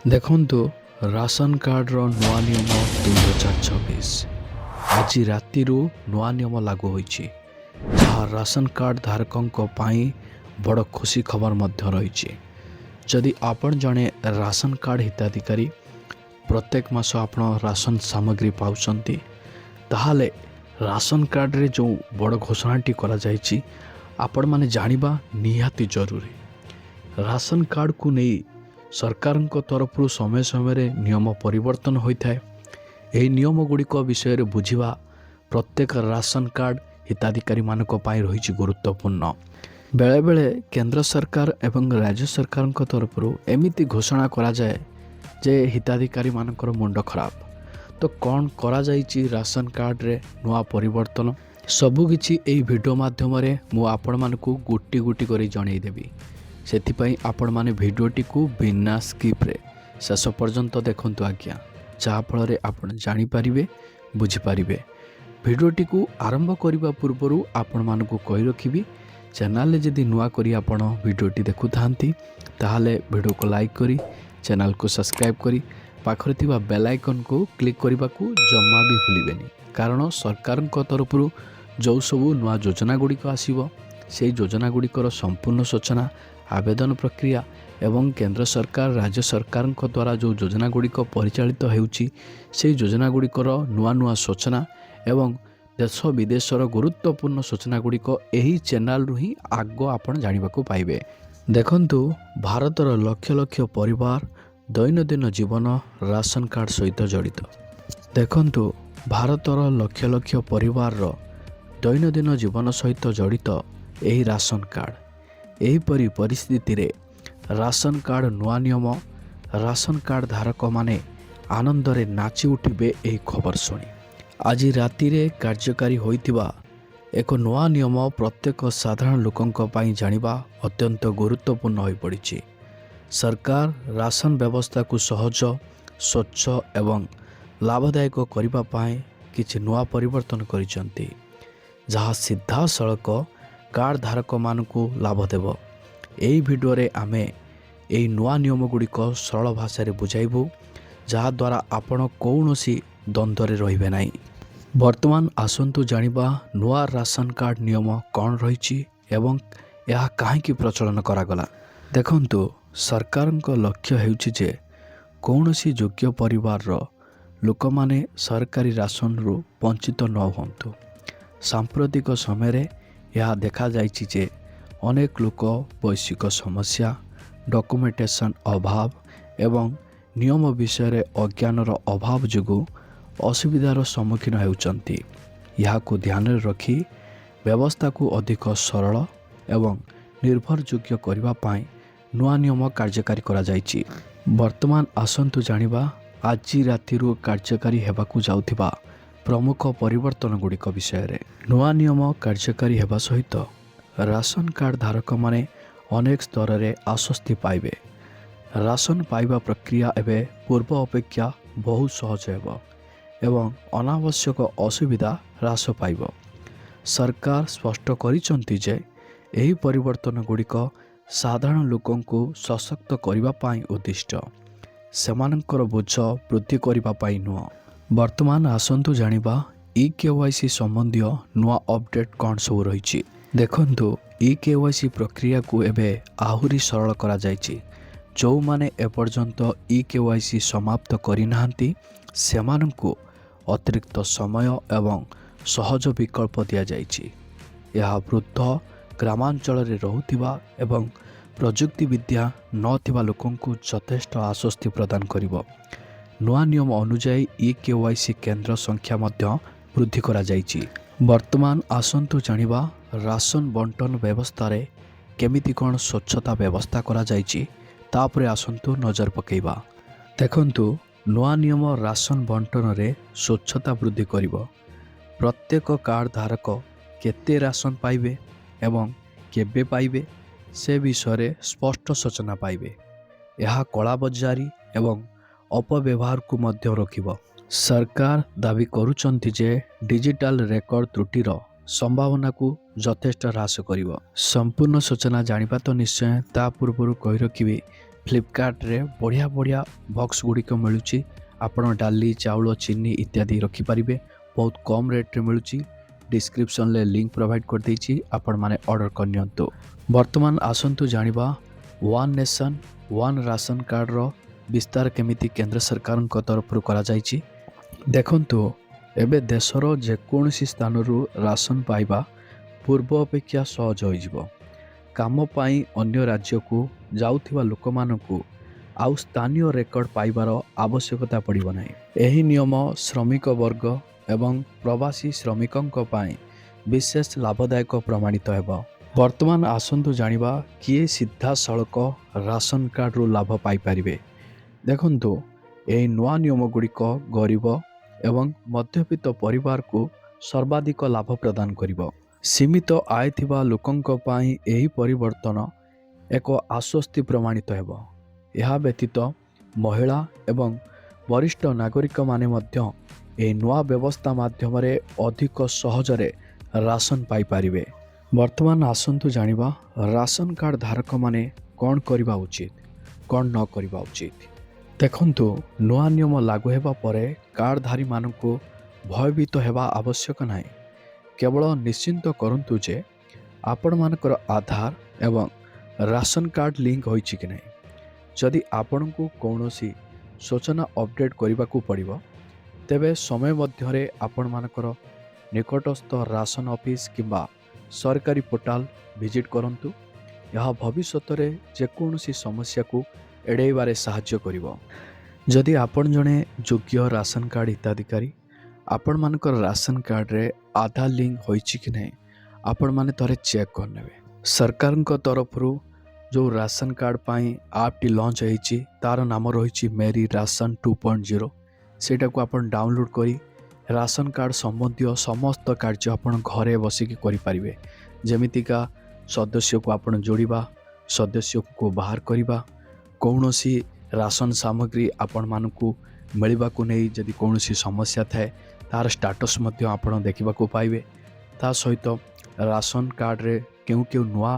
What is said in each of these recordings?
ଦେଖନ୍ତୁ ରାସନ କାର୍ଡ଼ର ନୂଆ ନିୟମ 2026 ଆଜି ରାତିରୁ ନୂଆ ନିୟମ ଲାଗୁ ହୋଇଛି, ଯାହା ରାସନ କାର୍ଡ଼ ଧାରକଙ୍କ ପାଇଁ ବଡ଼ ଖୁସି ଖବର ମଧ୍ୟ ରହିଛି। ଯଦି ଆପଣ ଜଣେ ରାସନ କାର୍ଡ଼ ହିତାଧିକାରୀ, ପ୍ରତ୍ୟେକ ମାସ ଆପଣ ରାସନ ସାମଗ୍ରୀ ପାଉଛନ୍ତି, ତାହେଲେ ରାସନ କାର୍ଡ଼ରେ ଯେଉଁ ବଡ଼ ଘୋଷଣାଟି କରାଯାଇଛି ଆପଣମାନେ ଜାଣିବା ନିହାତି ଜରୁରୀ। ରାସନ କାର୍ଡ଼କୁ ନେଇ ସରକାରଙ୍କ ତରଫରୁ ସମୟ ସମୟରେ ନିୟମ ପରିବର୍ତ୍ତନ ହୋଇଥାଏ। ଏହି ନିୟମ ଗୁଡ଼ିକ ବିଷୟରେ ବୁଝିବା ପ୍ରତ୍ୟେକ ରାସନ କାର୍ଡ଼ ହିତାଧିକାରୀମାନଙ୍କ ପାଇଁ ରହିଛି ଗୁରୁତ୍ୱପୂର୍ଣ୍ଣ। ବେଳେବେଳେ କେନ୍ଦ୍ର ସରକାର ଏବଂ ରାଜ୍ୟ ସରକାରଙ୍କ ତରଫରୁ ଏମିତି ଘୋଷଣା କରାଯାଏ ଯେ ହିତାଧିକାରୀମାନଙ୍କର ମୁଣ୍ଡ ଖରାପ। ତ କ'ଣ କରାଯାଇଛି ରାସନ କାର୍ଡ଼ରେ ନୂଆ ପରିବର୍ତ୍ତନ, ସବୁକିଛି ଏହି ଭିଡ଼ିଓ ମାଧ୍ୟମରେ ମୁଁ ଆପଣମାନଙ୍କୁ ଗୋଟି ଗୋଟି କରି ଜଣାଇଦେବି। ସେଥିପାଇଁ ଆପଣମାନେ ଭିଡ଼ିଓଟିକୁ ବିନା ସ୍କିପ୍ରେ ଶେଷ ପର୍ଯ୍ୟନ୍ତ ଦେଖନ୍ତୁ ଆଜ୍ଞା, ଯାହାଫଳରେ ଆପଣ ଜାଣିପାରିବେ, ବୁଝିପାରିବେ। ଭିଡ଼ିଓଟିକୁ ଆରମ୍ଭ କରିବା ପୂର୍ବରୁ ଆପଣମାନଙ୍କୁ କହି ରଖିବି, ଚ୍ୟାନେଲରେ ଯଦି ନୂଆ କରି ଆପଣ ଭିଡ଼ିଓଟି ଦେଖୁଥାନ୍ତି ତାହେଲେ ଭିଡ଼ିଓକୁ ଲାଇକ୍ କରି ଚ୍ୟାନେଲକୁ ସବସ୍କ୍ରାଇବ୍ କରି ପାଖରେ ଥିବା ବେଲ୍ ଆଇକନ୍କୁ କ୍ଲିକ୍ କରିବାକୁ ଜମା ବି ଭୁଲିବେନି। କାରଣ ସରକାରଙ୍କ ତରଫରୁ ଯେଉଁ ସବୁ ନୂଆ ଯୋଜନା ଗୁଡ଼ିକ ଆସିବ, ସେହି ଯୋଜନା ଗୁଡ଼ିକର ସମ୍ପୂର୍ଣ୍ଣ ସୂଚନା, ଆବେଦନ ପ୍ରକ୍ରିୟା ଏବଂ କେନ୍ଦ୍ର ସରକାର ରାଜ୍ୟ ସରକାରଙ୍କ ଦ୍ୱାରା ଯେଉଁ ଯୋଜନା ଗୁଡ଼ିକ ପରିଚାଳିତ ହେଉଛି, ସେହି ଯୋଜନା ଗୁଡ଼ିକର ନୂଆ ନୂଆ ସୂଚନା ଏବଂ ଦେଶ ବିଦେଶର ଗୁରୁତ୍ୱପୂର୍ଣ୍ଣ ସୂଚନା ଗୁଡ଼ିକ ଏହି ଚ୍ୟାନେଲରୁ ହିଁ ଆଗ ଆପଣ ଜାଣିବାକୁ ପାଇବେ। ଦେଖନ୍ତୁ, ଭାରତର ଲକ୍ଷ ଲକ୍ଷ ପରିବାର ଦୈନନ୍ଦିନ ଜୀବନ ରାସନ କାର୍ଡ଼ ସହିତ ଜଡ଼ିତ। ଦେଖନ୍ତୁ, ଭାରତର ଲକ୍ଷ ଲକ୍ଷ ପରିବାରର ଦୈନନ୍ଦିନ ଜୀବନ ସହିତ ଜଡ଼ିତ ଏହି ରାସନ କାର୍ଡ଼। ଏହିପରି ପରିସ୍ଥିତିରେ ରାସନ କାର୍ଡ଼ ନୂଆ ନିୟମ, ରାସନ କାର୍ଡ଼ ଧାରକମାନେ ଆନନ୍ଦରେ ନାଚି ଉଠିବେ ଏହି ଖବର ଶୁଣି। ଆଜି ରାତିରେ କାର୍ଯ୍ୟକାରୀ ହୋଇଥିବା ଏକ ନୂଆ ନିୟମ ପ୍ରତ୍ୟେକ ସାଧାରଣ ଲୋକଙ୍କ ପାଇଁ ଜାଣିବା ଅତ୍ୟନ୍ତ ଗୁରୁତ୍ୱପୂର୍ଣ୍ଣ ହୋଇପଡ଼ିଛି। ସରକାର ରାସନ ବ୍ୟବସ୍ଥାକୁ ସହଜ, ସ୍ୱଚ୍ଛ ଏବଂ ଲାଭଦାୟକ କରିବା ପାଇଁ କିଛି ନୂଆ ପରିବର୍ତ୍ତନ କରିଛନ୍ତି, ଯାହା ସିଧାସଳଖ କାର୍ଡ଼ ଧାରକମାନଙ୍କୁ ଲାଭ ଦେବ। ଏହି ଭିଡ଼ିଓରେ ଆମେ ଏହି ନୂଆ ନିୟମ ଗୁଡ଼ିକ ସରଳ ଭାଷାରେ ବୁଝାଇବୁ, ଯାହାଦ୍ୱାରା ଆପଣ କୌଣସି ଦ୍ୱନ୍ଦ୍ୱରେ ରହିବେ ନାହିଁ। ବର୍ତ୍ତମାନ ଆସନ୍ତୁ ଜାଣିବା ନୂଆ ରାସନ କାର୍ଡ଼ ନିୟମ କ'ଣ ରହିଛି ଏବଂ ଏହା କାହିଁକି ପ୍ରଚଳନ କରାଗଲା। ଦେଖନ୍ତୁ, ସରକାରଙ୍କ ଲକ୍ଷ୍ୟ ହେଉଛି ଯେ କୌଣସି ଯୋଗ୍ୟ ପରିବାରର ଲୋକମାନେ ସରକାରୀ ରାସନରୁ ବଞ୍ଚିତ ନ ହୁଅନ୍ତୁ। ସାମ୍ପ୍ରତିକ ସମୟରେ ଏହା ଦେଖାଯାଇଛି ଯେ ଅନେକ ଲୋକ ବୈଷୟିକ ସମସ୍ୟା, ଡକୁମେଣ୍ଟେସନ୍ ଅଭାବ ଏବଂ ନିୟମ ବିଷୟରେ ଅଜ୍ଞାନର ଅଭାବ ଯୋଗୁଁ ଅସୁବିଧାର ସମ୍ମୁଖୀନ ହେଉଛନ୍ତି। ଏହାକୁ ଧ୍ୟାନରେ ରଖି ବ୍ୟବସ୍ଥାକୁ ଅଧିକ ସରଳ ଏବଂ ନିର୍ଭରଯୋଗ୍ୟ କରିବା ପାଇଁ ନୂଆ ନିୟମ କାର୍ଯ୍ୟକାରୀ କରାଯାଇଛି। ବର୍ତ୍ତମାନ ଆସନ୍ତୁ ଜାଣିବା ଆଜି ରାତିରୁ କାର୍ଯ୍ୟକାରୀ ହେବାକୁ ଯାଉଥିବା ପ୍ରମୁଖ ପରିବର୍ତ୍ତନ ଗୁଡ଼ିକ ବିଷୟରେ। ନୂଆ ନିୟମ କାର୍ଯ୍ୟକାରୀ ହେବା ସହିତ ରାସନ କାର୍ଡ଼ ଧାରକମାନେ ଅନେକ ସ୍ତରରେ ଆଶ୍ୱସ୍ତି ପାଇବେ। ରାସନ ପାଇବା ପ୍ରକ୍ରିୟା ଏବେ ପୂର୍ବ ଅପେକ୍ଷା ବହୁତ ସହଜ ହେବ ଏବଂ ଅନାବଶ୍ୟକ ଅସୁବିଧା ହ୍ରାସ ପାଇବ। ସରକାର ସ୍ପଷ୍ଟ କରିଛନ୍ତି ଯେ ଏହି ପରିବର୍ତ୍ତନ ଗୁଡ଼ିକ ସାଧାରଣ ଲୋକଙ୍କୁ ସଶକ୍ତ କରିବା ପାଇଁ ଉଦ୍ଦିଷ୍ଟ, ସେମାନଙ୍କର ବୋଝ ବୃଦ୍ଧି କରିବା ପାଇଁ ନୁହଁ। ବର୍ତ୍ତମାନ ଆସନ୍ତୁ ଜାଣିବା EKYC ସମ୍ବନ୍ଧୀୟ ନୂଆ ଅପଡେଟ୍ କ'ଣ ସବୁ ରହିଛି। ଦେଖନ୍ତୁ, EKYC ପ୍ରକ୍ରିୟାକୁ ଏବେ ଆହୁରି ସରଳ କରାଯାଇଛି। ଯେଉଁମାନେ ଏପର୍ଯ୍ୟନ୍ତ EKYC ସମାପ୍ତ କରିନାହାନ୍ତି, ସେମାନଙ୍କୁ ଅତିରିକ୍ତ ସମୟ ଏବଂ ସହଜ ବିକଳ୍ପ ଦିଆଯାଇଛି। ଏହା ବୃଦ୍ଧ, ଗ୍ରାମାଞ୍ଚଳରେ ରହୁଥିବା ଏବଂ ପ୍ରଯୁକ୍ତିବିଦ୍ୟା ନଥିବା ଲୋକଙ୍କୁ ଯଥେଷ୍ଟ ଆଶ୍ୱସ୍ତି ପ୍ରଦାନ କରିବ। ନୂଆ ନିୟମ ଅନୁଯାୟୀ EKYC କେନ୍ଦ୍ର ସଂଖ୍ୟା ମଧ୍ୟ ବୃଦ୍ଧି କରାଯାଇଛି। ବର୍ତ୍ତମାନ ଆସନ୍ତୁ ଜାଣିବା ରାସନ ବଣ୍ଟନ ବ୍ୟବସ୍ଥାରେ କେମିତି କ'ଣ ସ୍ୱଚ୍ଛତା ବ୍ୟବସ୍ଥା କରାଯାଇଛି, ତାପରେ ଆସନ୍ତୁ ନଜର ପକାଇବା। ଦେଖନ୍ତୁ, ନୂଆ ନିୟମ ରାସନ ବଣ୍ଟନରେ ସ୍ୱଚ୍ଛତା ବୃଦ୍ଧି କରିବ। ପ୍ରତ୍ୟେକ କାର୍ଡ଼ ଧାରକ କେତେ ରାସନ ପାଇବେ ଏବଂ କେବେ ପାଇବେ ସେ ବିଷୟରେ ସ୍ପଷ୍ଟ ସୂଚନା ପାଇବେ। ଏହା କଳାବଜାରୀ ଏବଂ ଅପବ୍ୟବହାରକୁ ମଧ୍ୟ ରୋକିବ। ସରକାର ଦାବି କରୁଛନ୍ତି ଯେ ଡିଜିଟାଲ ରେକର୍ଡ ତ୍ରୁଟିର ସମ୍ଭାବନାକୁ ଯଥେଷ୍ଟ ହ୍ରାସ କରିବ। ସମ୍ପୂର୍ଣ୍ଣ ସୂଚନା ଜାଣିବା ତ ନିଶ୍ଚୟ, ତା ପୂର୍ବରୁ କହି ରଖିବି ଫ୍ଲିପକାର୍ଟରେ ବଢ଼ିଆ ବଢ଼ିଆ ବକ୍ସ ଗୁଡ଼ିକ ମିଳୁଛି। ଆପଣ ଡାଲି ଚାଉଳ ଚିନି ଇତ୍ୟାଦି ରଖିପାରିବେ। ବହୁତ କମ୍ ରେଟ୍ରେ ମିଳୁଛି। ଡିସ୍କ୍ରିପ୍ସନ୍ରେ ଲିଙ୍କ୍ ପ୍ରୋଭାଇଡ଼୍ କରିଦେଇଛି, ଆପଣମାନେ ଅର୍ଡ଼ର କରିନିଅନ୍ତୁ। ବର୍ତ୍ତମାନ ଆସନ୍ତୁ ଜାଣିବା ୱାନ୍ ନେସନ୍ ୱାନ୍ ରାସନ୍ କାର୍ଡ଼ର ବିସ୍ତାର କେମିତି କେନ୍ଦ୍ର ସରକାରଙ୍କ ତରଫରୁ କରାଯାଇଛି। ଦେଖନ୍ତୁ, ଏବେ ଦେଶର ଯେକୌଣସି ସ୍ଥାନରୁ ରାସନ୍ ପାଇବା ପୂର୍ବ ଅପେକ୍ଷା ସହଜ ହୋଇଯିବ। କାମ ପାଇଁ ଅନ୍ୟ ରାଜ୍ୟକୁ ଯାଉଥିବା ଲୋକମାନଙ୍କୁ ଆଉ ସ୍ଥାନୀୟ ରେକର୍ଡ଼ ପାଇବାର ଆବଶ୍ୟକତା ପଡ଼ିବ ନାହିଁ। ଏହି ନିୟମ ଶ୍ରମିକ ବର୍ଗ ଏବଂ ପ୍ରବାସୀ ଶ୍ରମିକଙ୍କ ପାଇଁ ବିଶେଷ ଲାଭଦାୟକ ପ୍ରମାଣିତ ହେବ। ବର୍ତ୍ତମାନ ଆସନ୍ତୁ ଜାଣିବା କିଏ ସିଧାସଳଖ ରାସନ୍ କାର୍ଡ଼ରୁ ଲାଭ ପାଇପାରିବେ। ଦେଖନ୍ତୁ, ଏହି ନୂଆ ନିୟମଗୁଡ଼ିକ ଗରିବ ଏବଂ ମଧ୍ୟବିତ୍ତ ପରିବାରକୁ ସର୍ବାଧିକ ଲାଭ ପ୍ରଦାନ କରିବ। ସୀମିତ ଆୟ ଥିବା ଲୋକଙ୍କ ପାଇଁ ଏହି ପରିବର୍ତ୍ତନ ଏକ ଆଶ୍ୱସ୍ତି ପ୍ରମାଣିତ ହେବ। ଏହା ବ୍ୟତୀତ ମହିଳା ଏବଂ ବରିଷ୍ଠ ନାଗରିକମାନେ ମଧ୍ୟ ଏହି ନୂଆ ବ୍ୟବସ୍ଥା ମାଧ୍ୟମରେ ଅଧିକ ସହଜରେ ରାସନ୍ ପାଇପାରିବେ। ବର୍ତ୍ତମାନ ଆସନ୍ତୁ ଜାଣିବା ରାସନ୍ କାର୍ଡ଼ ଧାରକମାନେ କ'ଣ କରିବା ଉଚିତ, କ'ଣ ନ କରିବା ଉଚିତ। ଦେଖନ୍ତୁ, ନୂଆ ନିୟମ ଲାଗୁ ହେବା ପରେ କାର୍ଡ଼ଧାରୀମାନଙ୍କୁ ଭୟଭୀତ ହେବା ଆବଶ୍ୟକ ନାହିଁ। କେବଳ ନିଶ୍ଚିନ୍ତ କରନ୍ତୁ ଯେ ଆପଣମାନଙ୍କର ଆଧାର ଏବଂ ରାସନ୍ କାର୍ଡ଼ ଲିଙ୍କ ହୋଇଛି କି ନାହିଁ। ଯଦି ଆପଣଙ୍କୁ କୌଣସି ସୂଚନା ଅପଡ଼େଟ୍ କରିବାକୁ ପଡ଼ିବ, ତେବେ ସମୟ ମଧ୍ୟରେ ଆପଣମାନଙ୍କର ନିକଟସ୍ଥ ରାସନ୍ ଅଫିସ୍ କିମ୍ବା ସରକାରୀ ପୋର୍ଟାଲ ଭିଜିଟ୍ କରନ୍ତୁ। ଏହା ଭବିଷ୍ୟତରେ ଯେକୌଣସି ସମସ୍ୟାକୁ ଏଡ଼ାଇବାରେ ସାହାଯ୍ୟ କରିବ। ଯଦି ଆପଣ ଜଣେ ଯୋଗ୍ୟ ରାସନ୍ କାର୍ଡ଼ ହିତାଧିକାରୀ, ଆପଣମାନଙ୍କର ରାସନ୍ କାର୍ଡ଼ରେ ଆଧାର ଲିଙ୍କ ହୋଇଛି କି ନାହିଁ ଆପଣମାନେ ଥରେ ଚେକ୍ କରିନେବେ। ସରକାରଙ୍କ ତରଫରୁ ଯେଉଁ ରାସନ୍ କାର୍ଡ଼ ପାଇଁ ଆପ୍ଟି ଲଞ୍ଚ ହେଇଛି, ତା'ର ନାମ ରହିଛି ମେରି ରାସନ୍ 2.0। ସେଇଟାକୁ ଆପଣ ଡାଉନଲୋଡ଼୍ କରି ରାସନ୍ କାର୍ଡ଼ ସମ୍ବନ୍ଧୀୟ ସମସ୍ତ କାର୍ଯ୍ୟ ଆପଣ ଘରେ ବସିକି କରିପାରିବେ। ଯେମିତିକା ସଦସ୍ୟକୁ ଆପଣ ଯୋଡ଼ିବା, ସଦସ୍ୟକୁ ବାହାର କରିବା, କୌଣସି ରାସନ୍ ସାମଗ୍ରୀ ଆପଣମାନଙ୍କୁ ମିଳିବାକୁ ନେଇ ଯଦି କୌଣସି ସମସ୍ୟା ଥାଏ ତା'ର ଷ୍ଟାଟସ୍ ମଧ୍ୟ ଆପଣ ଦେଖିବାକୁ ପାଇବେ। ତା ସହିତ ରାସନ୍ କାର୍ଡ଼ରେ କେଉଁ କେଉଁ ନୂଆ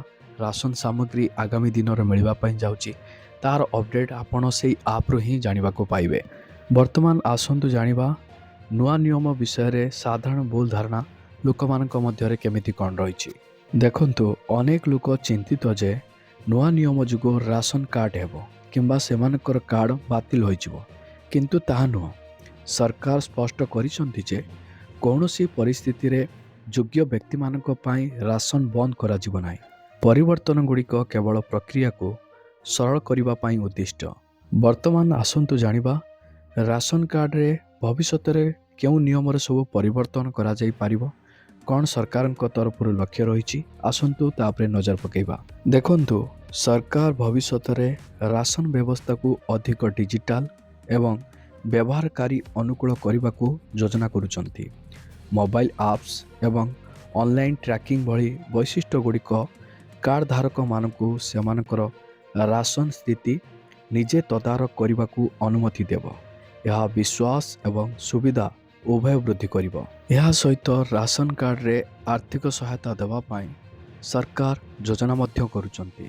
ରାସନ୍ ସାମଗ୍ରୀ ଆଗାମୀ ଦିନରେ ମିଳିବା ପାଇଁ ଯାଉଛି ତା'ର ଅପଡ଼େଟ୍ ଆପଣ ସେଇ ଆପ୍ରୁ ହିଁ ଜାଣିବାକୁ ପାଇବେ। ବର୍ତ୍ତମାନ ଆସନ୍ତୁ ଜାଣିବା ନୂଆ ନିୟମ ବିଷୟରେ ସାଧାରଣ ଭୁଲ ଧାରଣା ଲୋକମାନଙ୍କ ମଧ୍ୟରେ କେମିତି କ'ଣ ରହିଛି। ଦେଖନ୍ତୁ, ଅନେକ ଲୋକ ଚିନ୍ତିତ ଯେ ନୂଆ ନିୟମ ଯୋଗୁଁ ରାସନ୍ କାର୍ଡ଼ ହେବ କିମ୍ବା ସେମାନଙ୍କର କାର୍ଡ଼ ବାତିଲ ହୋଇଯିବ, କିନ୍ତୁ ତାହା ନୁହଁ। ସରକାର ସ୍ପଷ୍ଟ କରିଛନ୍ତି ଯେ କୌଣସି ପରିସ୍ଥିତିରେ ଯୋଗ୍ୟ ବ୍ୟକ୍ତିମାନଙ୍କ ପାଇଁ ରାସନ୍ ବନ୍ଦ କରାଯିବ ନାହିଁ। ପରିବର୍ତ୍ତନ ଗୁଡ଼ିକ କେବଳ ପ୍ରକ୍ରିୟାକୁ ସରଳ କରିବା ପାଇଁ ଉଦ୍ଦିଷ୍ଟ। ବର୍ତ୍ତମାନ ଆସନ୍ତୁ ଜାଣିବା ରାସନ୍ କାର୍ଡ଼ରେ ଭବିଷ୍ୟତରେ କେଉଁ ନିୟମରେ ସବୁ ପରିବର୍ତ୍ତନ କରାଯାଇପାରିବ, କ'ଣ ସରକାରଙ୍କ ତରଫରୁ ଲକ୍ଷ୍ୟ ରହିଛି। ଆସନ୍ତୁ ତା ଉପରେ ନଜର ପକାଇବା। ଦେଖନ୍ତୁ, ସରକାର ଭବିଷ୍ୟତରେ ରାସନ୍ ବ୍ୟବସ୍ଥାକୁ ଅଧିକ ଡିଜିଟାଲ ଏବଂ ବ୍ୟବହାରକାରୀ ଅନୁକୂଳ କରିବାକୁ ଯୋଜନା କରୁଛନ୍ତି। ମୋବାଇଲ୍ ଆପ୍ସ ଏବଂ ଅନଲାଇନ୍ ଟ୍ରାକିଂ ଭଳି ବୈଶିଷ୍ଟ୍ୟ ଗୁଡ଼ିକ କାର୍ଡ଼ ଧାରକମାନଙ୍କୁ ସେମାନଙ୍କର ରାସନ୍ ସ୍ଥିତି ନିଜେ ତଦାରଖ କରିବାକୁ ଅନୁମତି ଦେବ। ଏହା ବିଶ୍ୱାସ ଏବଂ ସୁବିଧା ଉଭୟ ବୃଦ୍ଧି କରିବ। ଏହା ସହିତ ରାସନ୍ କାର୍ଡ଼ରେ ଆର୍ଥିକ ସହାୟତା ଦେବା ପାଇଁ ସରକାର ଯୋଜନା ମଧ୍ୟ କରୁଛନ୍ତି।